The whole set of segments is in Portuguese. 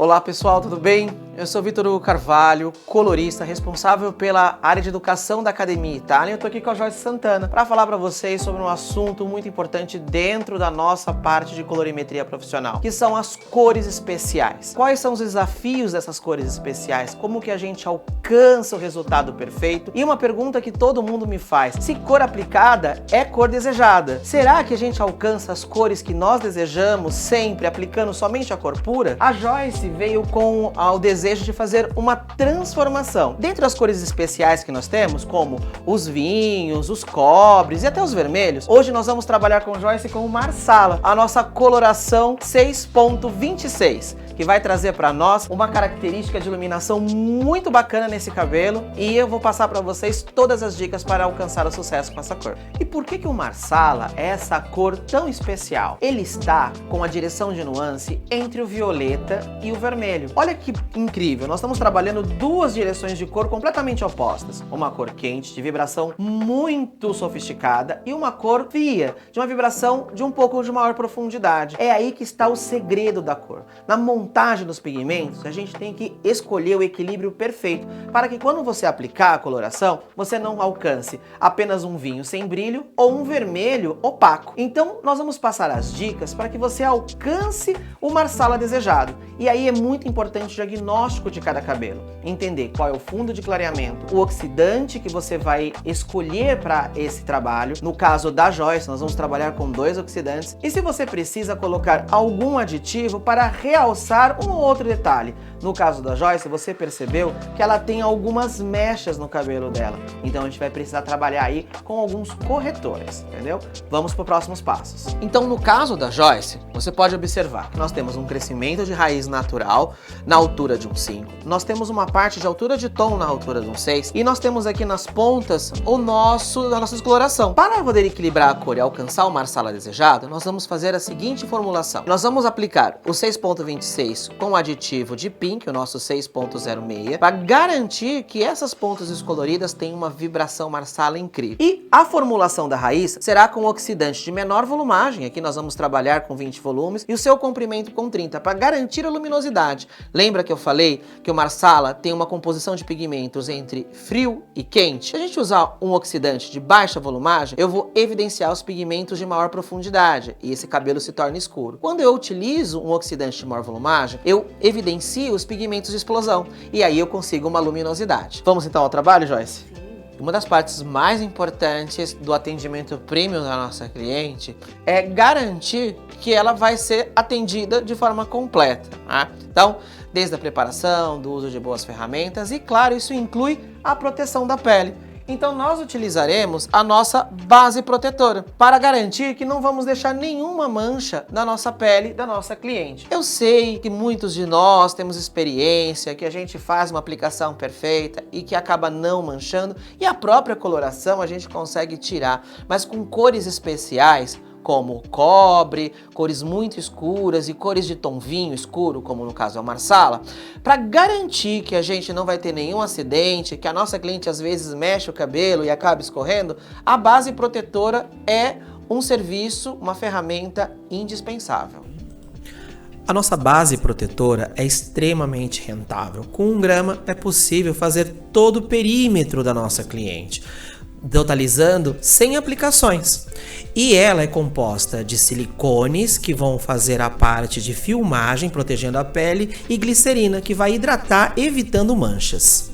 Olá pessoal, tudo bem? Eu sou Vitor Hugo Carvalho, colorista, responsável pela área de educação da Academia Itália. Eu estou aqui com a Joyce Santana para falar para vocês sobre um assunto muito importante dentro da nossa parte de colorimetria profissional, que são as cores especiais. Quais são os desafios dessas cores especiais? Como que a gente alcança o resultado perfeito? E uma pergunta que todo mundo me faz: se cor aplicada é cor desejada, será que a gente alcança as cores que nós desejamos sempre aplicando somente a cor pura? A Joyce veio com o desejo de fazer uma transformação. Dentre as cores especiais que nós temos, como os vinhos, os cobres e até os vermelhos, hoje nós vamos trabalhar com Joyce com o Marsala, a nossa coloração 6.26, que vai trazer para nós uma característica de iluminação muito bacana nesse cabelo, e eu vou passar para vocês todas as dicas para alcançar o sucesso com essa cor. E por que o Marsala é essa cor tão especial? Ele está com a direção de nuance entre o violeta e o vermelho. Olha que incrível, nós estamos trabalhando duas direções de cor completamente opostas. Uma cor quente, de vibração muito sofisticada, e uma cor fria, de uma vibração de um pouco de maior profundidade. É aí que está o segredo da cor. Na montagem dos pigmentos, a gente tem que escolher o equilíbrio perfeito para que quando você aplicar a coloração, você não alcance apenas um vinho sem brilho ou um vermelho opaco. Então, nós vamos passar as dicas para que você alcance o Marsala desejado. E aí é muito importante o diagnóstico de cada cabelo. Entender qual é o fundo de clareamento, o oxidante que você vai escolher para esse trabalho. No caso da Joyce, nós vamos trabalhar com 2 oxidantes. E se você precisa colocar algum aditivo para realçar um ou outro detalhe. No caso da Joyce, você percebeu que ela tem algumas mechas no cabelo dela. Então a gente vai precisar trabalhar aí com alguns corretores, entendeu? Vamos para os próximos passos. Então no caso da Joyce, você pode observar que nós temos um crescimento de raiz natural na altura de um 5. Nós temos uma parte de altura de tom na altura de um 6. E nós temos aqui nas pontas a nossa descoloração. Para poder equilibrar a cor e alcançar o Marsala desejado, nós vamos fazer a seguinte formulação. Nós vamos aplicar o 6.26 com aditivo de pink, o nosso 6.06, para garantir que essas pontas descoloridas tenham uma vibração Marsala incrível. E a formulação da raiz será com oxidante de menor volumagem, aqui nós vamos trabalhar com 20 volumes, e o seu comprimento com 30, para garantir a luminosidade. Lembra que eu falei que o Marsala tem uma composição de pigmentos entre frio e quente? Se a gente usar um oxidante de baixa volumagem, eu vou evidenciar os pigmentos de maior profundidade, e esse cabelo se torna escuro. Quando eu utilizo um oxidante de maior volumagem, eu evidencio os pigmentos de explosão, e aí eu consigo uma luminosidade. Vamos então ao trabalho, Joyce? Uma das partes mais importantes do atendimento premium da nossa cliente é garantir que ela vai ser atendida de forma completa, tá? Então, desde a preparação, do uso de boas ferramentas, e claro, isso inclui a proteção da pele. Então nós utilizaremos a nossa base protetora para garantir que não vamos deixar nenhuma mancha na nossa pele da nossa cliente. Eu sei que muitos de nós temos experiência, que a gente faz uma aplicação perfeita e que acaba não manchando, e a própria coloração a gente consegue tirar, mas com cores especiais, como cobre, cores muito escuras e cores de tom vinho escuro, como no caso é o Marsala, para garantir que a gente não vai ter nenhum acidente, que a nossa cliente às vezes mexe o cabelo e acaba escorrendo, a base protetora é um serviço, uma ferramenta indispensável. A nossa base protetora é extremamente rentável. Com 1 grama é possível fazer todo o perímetro da nossa cliente, totalizando 100 aplicações. E ela é composta de silicones, que vão fazer a parte de filmagem, protegendo a pele, e glicerina, que vai hidratar, evitando manchas.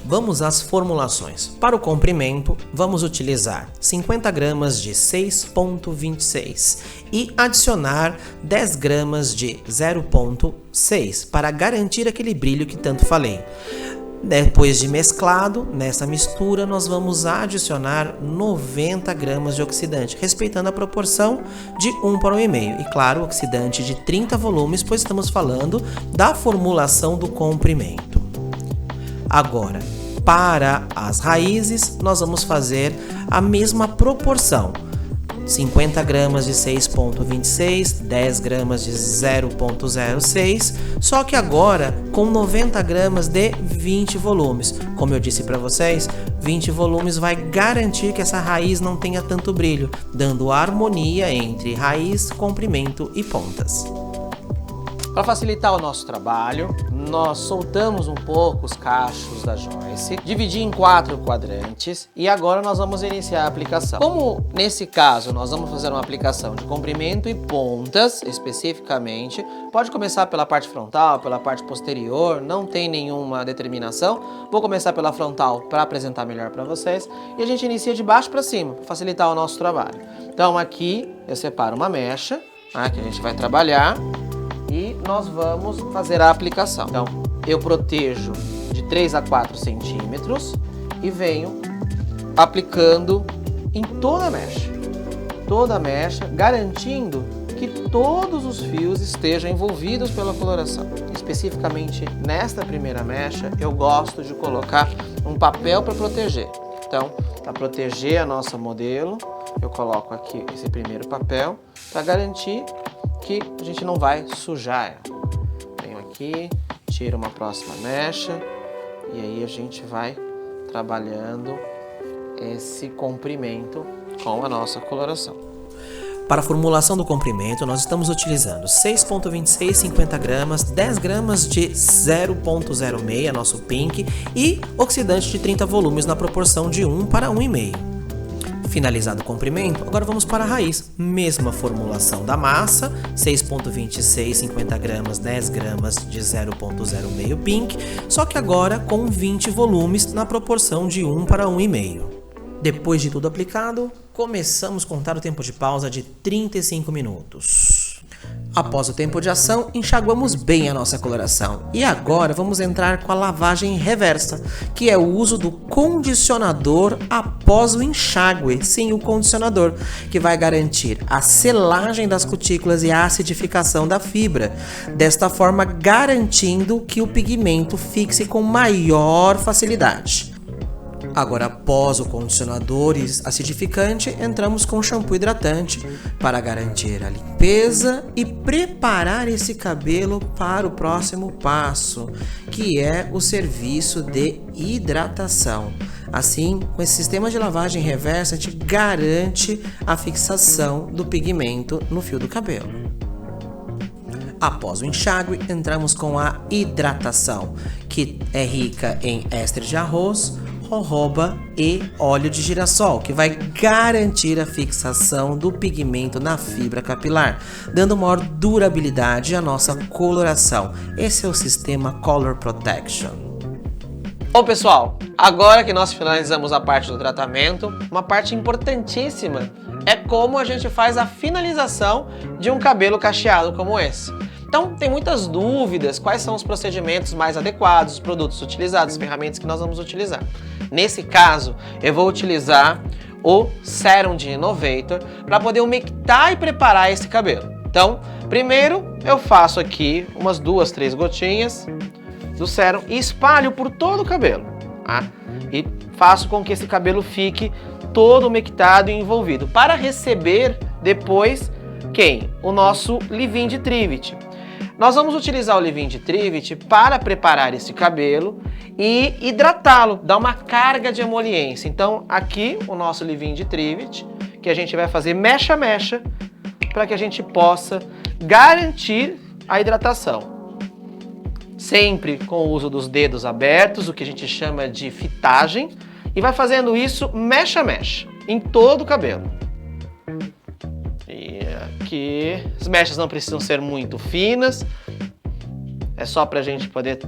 Vamos às formulações. Para o comprimento, vamos utilizar 50 gramas de 6.26 e adicionar 10 gramas de 0.6 para garantir aquele brilho que tanto falei. Depois de mesclado, nessa mistura nós vamos adicionar 90 gramas de oxidante, respeitando a proporção de 1 para 1,5. E claro, oxidante de 30 volumes, pois estamos falando da formulação do comprimento. Agora, para as raízes, nós vamos fazer a mesma proporção. 50 gramas de 6.26, 10 gramas de 0.06, só que agora com 90 gramas de 20 volumes. Como eu disse para vocês, 20 volumes vai garantir que essa raiz não tenha tanto brilho, dando harmonia entre raiz, comprimento e pontas. Para facilitar o nosso trabalho, nós soltamos um pouco os cachos da Joyce, dividi em 4 quadrantes e agora nós vamos iniciar a aplicação. Como nesse caso nós vamos fazer uma aplicação de comprimento e pontas especificamente, pode começar pela parte frontal, pela parte posterior, não tem nenhuma determinação. Vou começar pela frontal para apresentar melhor para vocês e a gente inicia de baixo para cima, para facilitar o nosso trabalho. Então aqui eu separo uma mecha, que a gente vai trabalhar. E nós vamos fazer a aplicação. Então, eu protejo de 3 a 4 centímetros e venho aplicando em toda a mecha, garantindo que todos os fios estejam envolvidos pela coloração. Especificamente nesta primeira mecha, eu gosto de colocar um papel para proteger. Então, para proteger a nossa modelo, eu coloco aqui esse primeiro papel para garantir que a gente não vai sujar ela. Venho aqui, tiro uma próxima mecha e aí a gente vai trabalhando esse comprimento com a nossa coloração. Para a formulação do comprimento, nós estamos utilizando 6,26, 50 gramas, 10 gramas de 0,06, nosso pink, e oxidante de 30 volumes na proporção de 1 para 1,5. Finalizado o comprimento, agora vamos para a raiz. Mesma formulação da massa, 6,26, 50 gramas, 10 gramas de 0,06 pink, só que agora com 20 volumes na proporção de 1 para 1,5. Depois de tudo aplicado, começamos a contar o tempo de pausa de 35 minutos. Após o tempo de ação, enxaguamos bem a nossa coloração. E agora vamos entrar com a lavagem reversa, que é o uso do condicionador após o enxágue, sim, o condicionador, que vai garantir a selagem das cutículas e a acidificação da fibra, desta forma garantindo que o pigmento fixe com maior facilidade. Agora, após o condicionador e acidificante, entramos com shampoo hidratante para garantir a limpeza e preparar esse cabelo para o próximo passo, que é o serviço de hidratação. Assim, com esse sistema de lavagem reversa, a gente garante a fixação do pigmento no fio do cabelo. Após o enxágue, entramos com a hidratação, que é rica em éster de arroz, jojoba e óleo de girassol, que vai garantir a fixação do pigmento na fibra capilar, dando maior durabilidade à nossa coloração. Esse é o sistema Color Protection. Bom, pessoal, agora que nós finalizamos a parte do tratamento, uma parte importantíssima é como a gente faz a finalização de um cabelo cacheado como esse. Então, tem muitas dúvidas, quais são os procedimentos mais adequados, os produtos utilizados, as ferramentas que nós vamos utilizar. Nesse caso, eu vou utilizar o Serum de Innovator para poder umectar e preparar esse cabelo. Então, primeiro eu faço aqui umas 2, 3 gotinhas do Serum e espalho por todo o cabelo. E faço com que esse cabelo fique todo umectado e envolvido, para receber depois quem? O nosso leave-in de Trivit. Nós vamos utilizar o leave-in de Trivit para preparar esse cabelo e hidratá-lo, dar uma carga de emoliência. Então, aqui o nosso leave-in de Trivit, que a gente vai fazer mecha a mecha, para que a gente possa garantir a hidratação. Sempre com o uso dos dedos abertos, o que a gente chama de fitagem, e vai fazendo isso mecha a mecha, em todo o cabelo. E aqui, as mechas não precisam ser muito finas, é só pra gente poder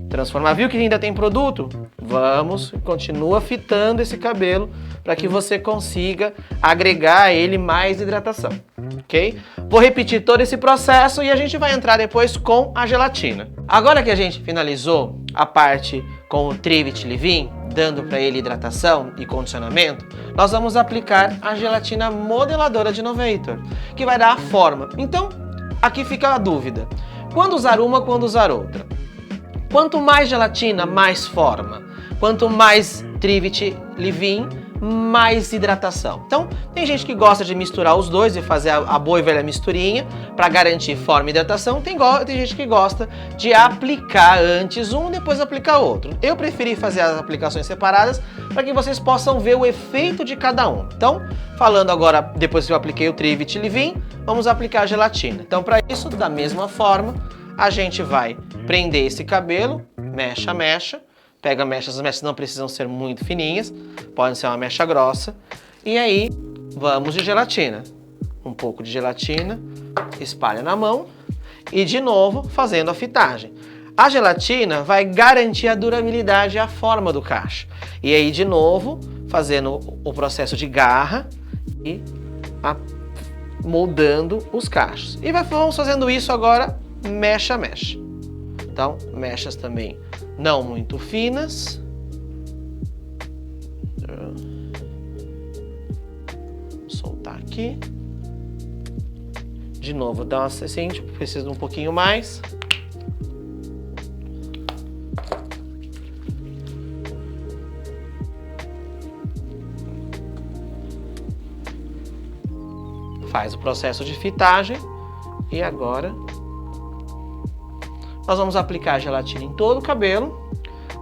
transformar. Viu que ainda tem produto? Vamos, continua fitando esse cabelo para que você consiga agregar a ele mais hidratação, ok? Vou repetir todo esse processo e a gente vai entrar depois com a gelatina. Agora que a gente finalizou a parte com o Trivit Leave-in, dando para ele hidratação e condicionamento, nós vamos aplicar a gelatina modeladora de Innovator, que vai dar a forma. Então, aqui fica a dúvida. Quando usar uma, quando usar outra? Quanto mais gelatina, mais forma. Quanto mais Trivit Leave-in, mais hidratação. Então, tem gente que gosta de misturar os dois e fazer a boa e velha misturinha para garantir forma e hidratação. Tem gente que gosta de aplicar antes um, depois aplicar outro. Eu preferi fazer as aplicações separadas para que vocês possam ver o efeito de cada um. Então, falando agora, depois que eu apliquei o Trivit Leave-in, vamos aplicar a gelatina. Então, para isso, da mesma forma, a gente vai prender esse cabelo, mecha a mecha, pega mechas, as mechas não precisam ser muito fininhas, podem ser uma mecha grossa, e aí vamos de gelatina. Um pouco de gelatina, espalha na mão e de novo fazendo a fitagem. A gelatina vai garantir a durabilidade e a forma do cacho. E aí de novo fazendo o processo de garra e moldando os cachos. E vamos fazendo isso agora mecha a mecha. Então, mechas também não muito finas. Vou soltar aqui. De novo, dá uma assim, tipo, preciso de um pouquinho mais. Faz o processo de fitagem e agora nós vamos aplicar a gelatina em todo o cabelo,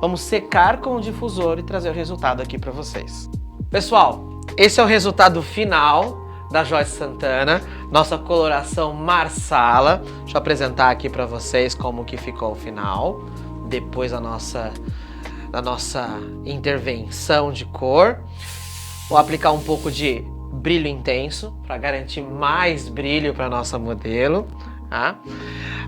vamos secar com o difusor e trazer o resultado aqui para vocês. Pessoal, esse é o resultado final da Joyce Santana, nossa coloração Marsala. Deixa eu apresentar aqui para vocês como que ficou o final, depois da nossa intervenção de cor. Vou aplicar um pouco de brilho intenso para garantir mais brilho para nossa modelo, tá?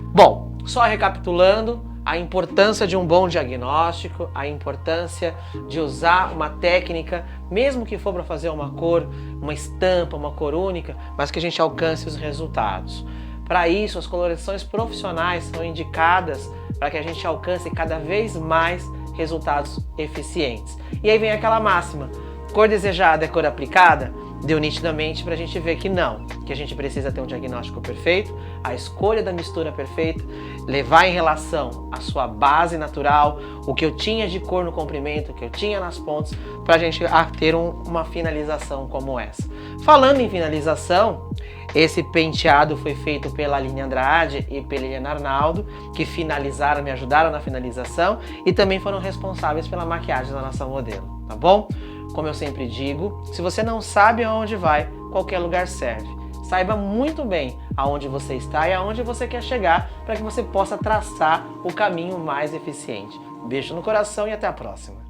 Bom, só recapitulando a importância de um bom diagnóstico, a importância de usar uma técnica, mesmo que for para fazer uma cor, uma estampa, uma cor única, mas que a gente alcance os resultados. Para isso, as colorações profissionais são indicadas para que a gente alcance cada vez mais resultados eficientes. E aí vem aquela máxima: cor desejada é cor aplicada? Deu nitidamente para a gente ver que não, que a gente precisa ter um diagnóstico perfeito, a escolha da mistura perfeita, levar em relação a sua base natural, o que eu tinha de cor no comprimento, o que eu tinha nas pontas, para a gente ter uma finalização como essa. Falando em finalização, esse penteado foi feito pela Aline Andrade e pela Eliana Arnaldo, que finalizaram, me ajudaram na finalização e também foram responsáveis pela maquiagem da nossa modelo, tá bom? Como eu sempre digo, se você não sabe aonde vai, qualquer lugar serve. Saiba muito bem aonde você está e aonde você quer chegar para que você possa traçar o caminho mais eficiente. Beijo no coração e até a próxima.